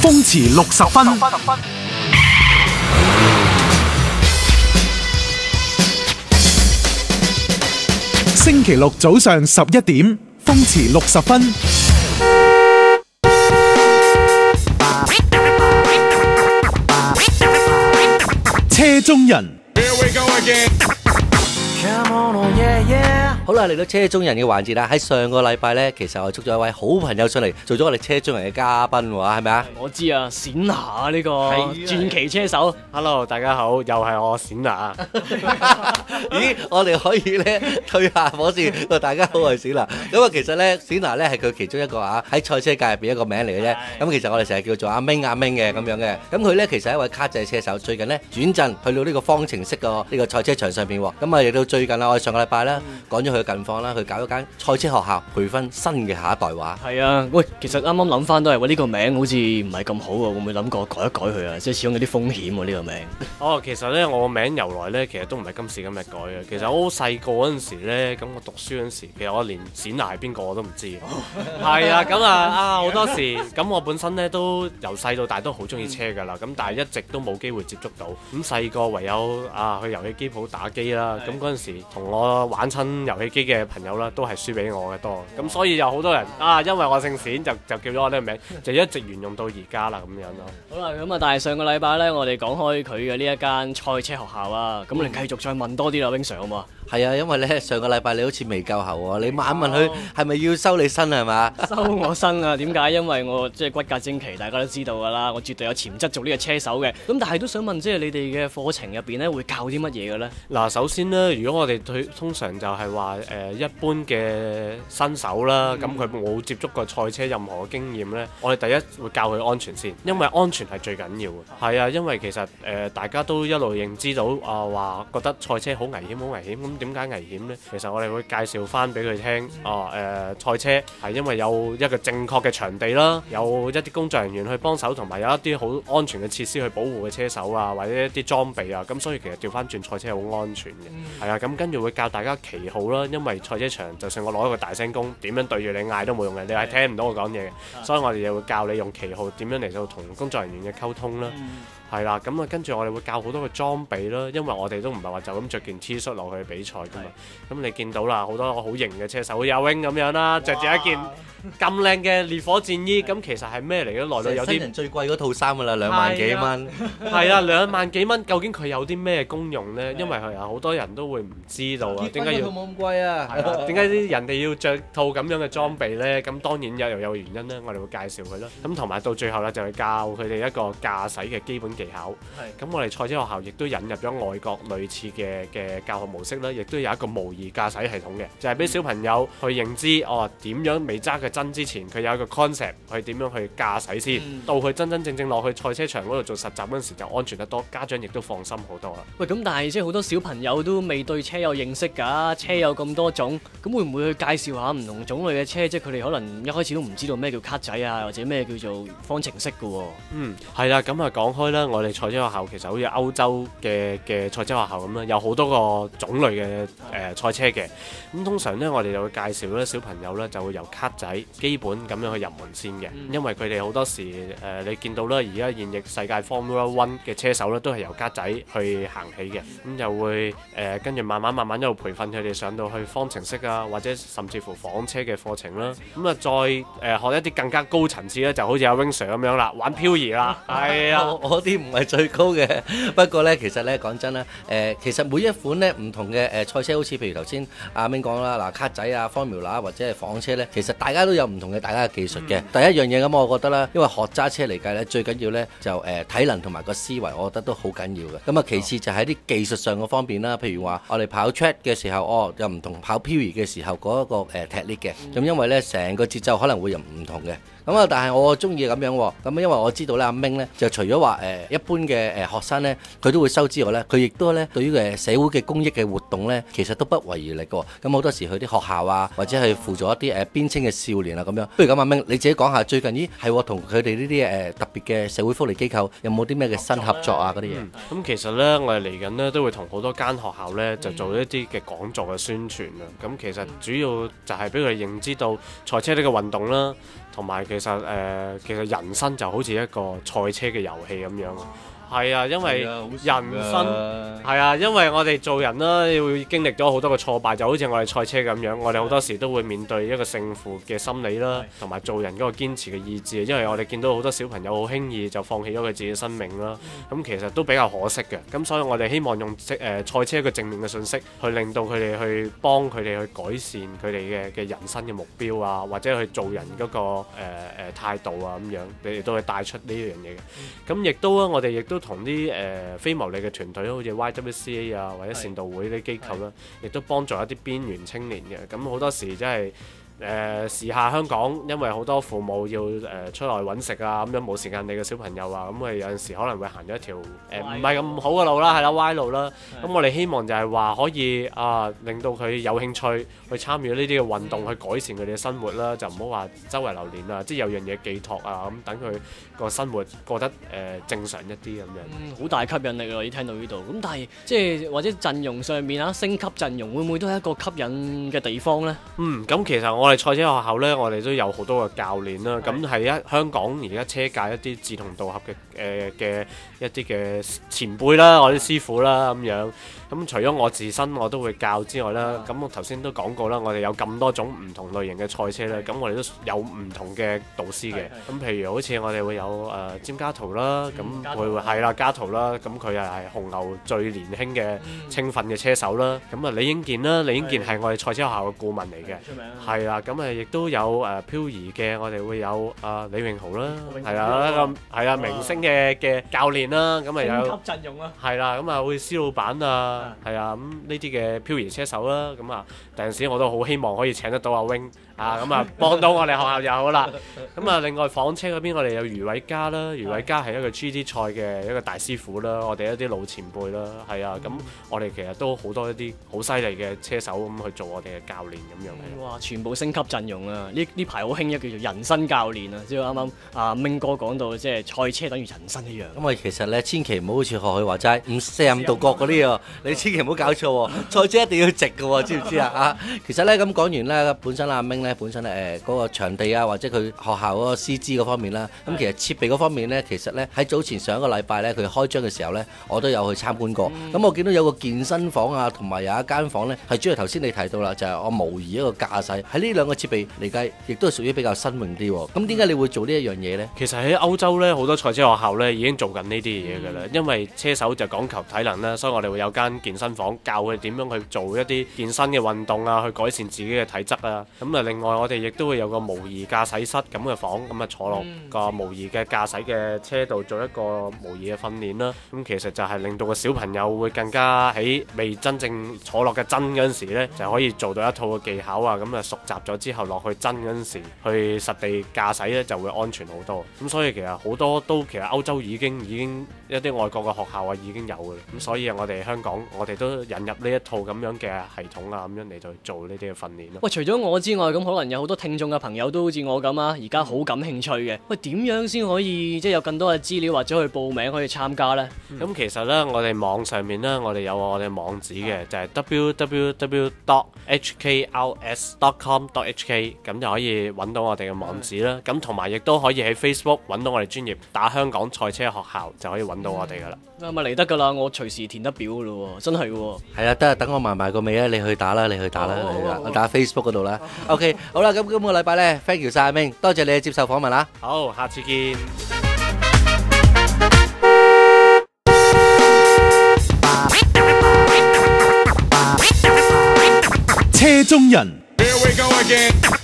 風馳60分。星期六早上11點，風馳60分。車中人。好啦，嚟到車中人嘅環節啦。喺上個禮拜呢，其實我捉咗一位好朋友上嚟，做咗我哋車中人嘅嘉賓喎，係咪啊？我知啊，冼拿呢個傳奇車手。Hello， 大家好，又係我冼拿。咦，我哋可以咧退下火線。大家好，我係冼拿。咁啊，其實咧，冼拿咧係佢其中一個喺賽車界入邊一個名嚟嘅啫。咁其實我哋成日叫做阿明嘅咁樣嘅。咁佢咧其實係一位卡仔車手，最近咧轉陣去到呢個方程式個呢個賽車場上邊喎。咁啊，亦到最近啦，我哋上個禮拜咧講咗佢嘅近況啦，佢搞咗間賽車學校，培訓新嘅下一代話。係啊，喂，其實啱啱諗翻都係，喂，呢個名好似唔係咁好喎，會唔會諗過改一改佢啊？即係始終有啲風險喎呢個名。哦，其實咧我個名由來咧，其實都唔係今時今日改嘅。其實我好細個嗰陣時咧，咁我讀書嗰陣時，其實我連冼拿係邊個我都唔知。係啊，咁好多時，咁我本身咧都由細到大都好中意車㗎啦。咁但係一直都冇機會接觸到。咁細個唯有去遊戲機鋪打機啦。咁嗰陣時同我玩親遊戲機嘅朋友啦，都係輸俾我嘅多。咁所以有好多人因為我姓冼就叫咗我呢個名，就一直沿用到而家啦咁樣咯。好啦，咁啊，但係上個禮拜咧，我哋講開佢嘅呢一間賽車學校啊，咁你繼續再問多啲啦，Wing Sir 好唔好啊？係啊，因為咧上個禮拜你好似未夠喉喎，你問一問佢係咪要收你身係嘛？收我身啊？點解？因為我即係骨骼精奇，大家都知道㗎啦，我絕對有潛質做呢個車手嘅。咁但係都想問，即係你哋嘅課程入邊咧會教啲乜嘢嘅咧？嗱，首先咧，如果我哋通常就係話一般嘅新手啦，咁佢冇接觸過賽車任何嘅經驗咧，我哋第一會教佢安全先，因為安全係最緊要嘅。係啊，因為其實大家都一路認知到話覺得賽車好危險，好危險。咁點解危險呢？其實我哋會介紹翻俾佢聽，賽車係因為有一個正確嘅場地啦，有一啲工作人員去幫手，同埋有一啲好安全嘅設施去保護嘅車手啊，或者一啲裝備啊，咁所以其實調翻轉賽車係好安全嘅。係啊，咁跟住會教大家旗號啦，因為賽車場就算我攞一個大聲公，點樣對住你嗌都冇用嘅，你係聽唔到我講嘢嘅，所以我哋就會教你用旗號點樣嚟到同工作人員嘅溝通啦。係啦，咁跟住我哋會教好多個裝備啦，因為我哋都唔係話就咁着件 T 恤落去比賽噶嘛。咁你見到啦，好多好型嘅車手，好似阿 Wing 咁樣啦，着住一件咁靚嘅烈火戰衣，咁其實係咩嚟嘅？來到有啲新人最貴嗰套衫噶啦，2萬幾蚊。係啊，2萬幾蚊，究竟佢有啲咩功用呢？因為係好多人都會唔知道啊，點解要冇咁貴啊？點解啲人哋要着套咁樣嘅裝備呢？咁當然又有原因啦，我哋會介紹佢啦。咁同埋到最後咧，就係教佢哋一個駕駛嘅基本技巧。咁我哋賽車學校亦都引入咗外國類似嘅教學模式啦，亦都有一個模擬駕駛系統嘅，就係俾小朋友去認知點樣未揸嘅真之前，佢有一個 concept 去點樣去駕駛先，到佢真真正正落去賽車場嗰度做實習嗰陣時就安全得多，家長亦都放心好多啦。喂，咁但係即係好多小朋友都未對車有認識㗎，車有咁多種，咁會唔會去介紹下唔同種類嘅車？即係佢哋可能一開始都唔知道咩叫卡仔啊，或者咩叫做方程式㗎喎。係啦，咁啊講開啦，我哋賽車學校其實好似歐洲嘅賽車學校咁啦，有好多個種類嘅賽車嘅。咁通常咧，我哋就會介紹咧小朋友咧就會由卡仔基本咁樣去入門先嘅，因為佢哋好多時你見到啦，而家現役世界 Formula One 嘅車手咧都係由卡仔去行起嘅，咁就會跟住慢慢一路培訓佢哋上到去方程式啊，或者甚至乎房車嘅課程啦。咁啊再學一啲更加高層次咧，就好似阿 Wing Sir 咁樣啦，玩漂移啦。係啊，我啲唔係最高嘅，不過咧其實咧講真啦，其實每一款咧唔同嘅賽車，好似譬如頭先阿明講啦，嗱卡仔啊、Formula 或者係房車咧，其實大家都有唔同嘅大家嘅技術嘅。第一樣嘢咁，我覺得啦，因為學揸車嚟計咧，最緊要咧就體能同埋個思維，我覺得都好緊要嘅。咁啊，其次就喺啲技術上嘅方面啦，譬如話我哋跑 track 嘅時候，又唔同跑漂移嘅時候嗰一個踢 lift 嘅。咁因為咧成個節奏可能會又唔同嘅。咁啊，但係我中意咁樣喎。咁因為我知道咧，阿明咧就除咗話一般嘅學生呢，佢都會收之外呢，佢亦都呢對於社會嘅公益嘅活動呢，其實都不遺餘力嘅。咁好多時去啲學校啊，或者係輔助一啲邊青嘅少年啊咁樣。不如咁，阿明你自己講下最近係同佢哋呢啲特別嘅社會福利機構有冇啲咩嘅新合作啊嗰啲嘢？咁其實呢，我哋嚟緊呢都會同好多間學校呢就做一啲嘅講座嘅宣傳啊。咁其實主要就係俾佢哋認知到賽車呢個運動啦，同埋其實人生就好似一個賽車嘅遊戲咁樣。係啊，因為人生係啊，因為我哋做人啦，會經歷咗好多個挫敗，就好似我哋賽車咁樣，我哋好多時都會面對一個勝負嘅心理啦，同埋做人嗰個堅持嘅意志。因為我哋見到好多小朋友好輕易就放棄咗佢自己生命啦，咁其實都比較可惜嘅。咁所以我哋希望用賽車一個正面嘅信息，去令到佢哋去幫佢哋去改善佢哋嘅人生嘅目標啊，或者去做人嗰個態度啊咁樣，你哋都會帶出呢樣嘢嘅。咁亦都我哋亦都同啲非牟利嘅團隊，好似 YWCA 啊或者善導會啲機構啦，亦都幫助一啲邊緣青年嘅。咁好多時真係時下香港，因為好多父母要出來揾食啊，咁樣冇時間理嘅小朋友啊，咁佢有陣時可能會行咗一條唔係咁好嘅路啦，係啦，歪路啦。咁我哋希望就係話可以令到佢有興趣去參與呢啲嘅運動，去改善佢哋嘅生活啦，就唔好話周圍流連啊，即係有樣嘢寄託啊，咁等佢個生活過得正常一啲咁樣。好大吸引力啊！你聽到呢度，咁但係即係或者陣容上面啊，升級陣容會唔會都係一個吸引嘅地方呢？咁其實我哋賽車學校呢，我哋都有好多個教練啦。咁係香港而家車界一啲志同道合嘅一啲嘅前輩啦，我啲師傅啦咁樣。咁除咗我自身我都會教之外啦，咁我頭先都講過啦，我哋有咁多種唔同類型嘅賽車咧，咁我哋都有唔同嘅導師嘅。咁譬如好似我哋會有詹家圖啦，咁會係啦家圖啦，咁佢係紅牛最年輕嘅青訓嘅車手啦。咁李英健啦，李英健係我哋賽車學校嘅顧問嚟嘅，係啦。咁亦都有漂移嘅，我哋會有李榮豪啦，係啦，係啊明星嘅教練啦，咁有升級陣容啦，係啦，咁會施老闆啊，係啊，咁呢啲嘅漂移車手啦，咁第陣時我都好希望可以請得到阿 Wing 咁幫到我哋學校就好啦。咁另外房車嗰邊我哋有余偉嘉啦，余偉嘉係一個 GT 賽嘅一個大師傅啦，我哋一啲老前輩啦，係啊，咁我哋其實都好多一啲好犀利嘅車手咁去做我哋嘅教練咁樣。哇！全部升級陣容啊！呢排好興一叫做人生教練啊，即係啱啱阿明哥講到，即係賽車等於人生一樣。咁其實咧，千祈唔好好似學佢話齋45度角嗰啲喎，你千祈唔好搞錯喎，賽車一定要直嘅喎，知唔知啊？其實咧咁講完咧，本身阿明咧本身嗰個場地啊，或者佢學校嗰個師資嗰方面啦，咁其實設備嗰方面咧，其實咧喺早前上一個禮拜咧，佢開張嘅時候咧，我都有去參觀過。咁我見到有個健身房啊，同埋有一間房咧，係主要頭先你提到啦，就係我模擬一個駕駛喺呢兩個設備嚟計，亦都係屬於比較新穎啲喎。咁點解你會做呢一樣嘢呢？其實喺歐洲咧，好多賽車學校咧已經做緊呢啲嘢㗎啦。因為車手就講求體能啦，所以我哋會有間健身房教佢點樣去做一啲健身嘅運動啊，去改善自己嘅體質啊。咁另外我哋亦都會有個模擬駕駛室咁嘅房，咁坐落個模擬嘅駕駛嘅車度做一個模擬嘅訓練啦。咁其實就係令到個小朋友會更加喺未真正坐落嘅真嗰陣時咧，就可以做到一套嘅技巧啊。咁熟習咗之後落去真嗰陣時，去實地駕駛咧就會安全好多。咁所以其實好多都其實歐洲已經一啲外國嘅學校已經有嘅。咁所以我哋香港我哋都引入呢一套咁樣嘅系統啊，咁樣嚟到做呢啲嘅訓練咯。喂，除咗我之外，咁可能有好多聽眾嘅朋友都好似我咁啊，而家好感興趣嘅。喂，點樣先可以即係有更多嘅資料或者去報名可以參加呢？咁其實呢，我哋網上面呢，我哋有我哋網址嘅，就係 www.hkls.com.hk， 咁就可以揾到我哋嘅網址啦。咁同埋亦都可以喺 Facebook 揾到我哋專頁打香港賽車學校，就可以揾到我哋噶啦。咪嚟得噶啦，我隨時填得表噶咯喎，真係喎。係啦，得等我埋個尾啦，你去打啦，我打 Facebook 嗰度啦。OK， 好啦，咁今個禮拜呢 thank you 晒阿明，多謝你接受訪問啦。好，下次見。車中人。Here we go again.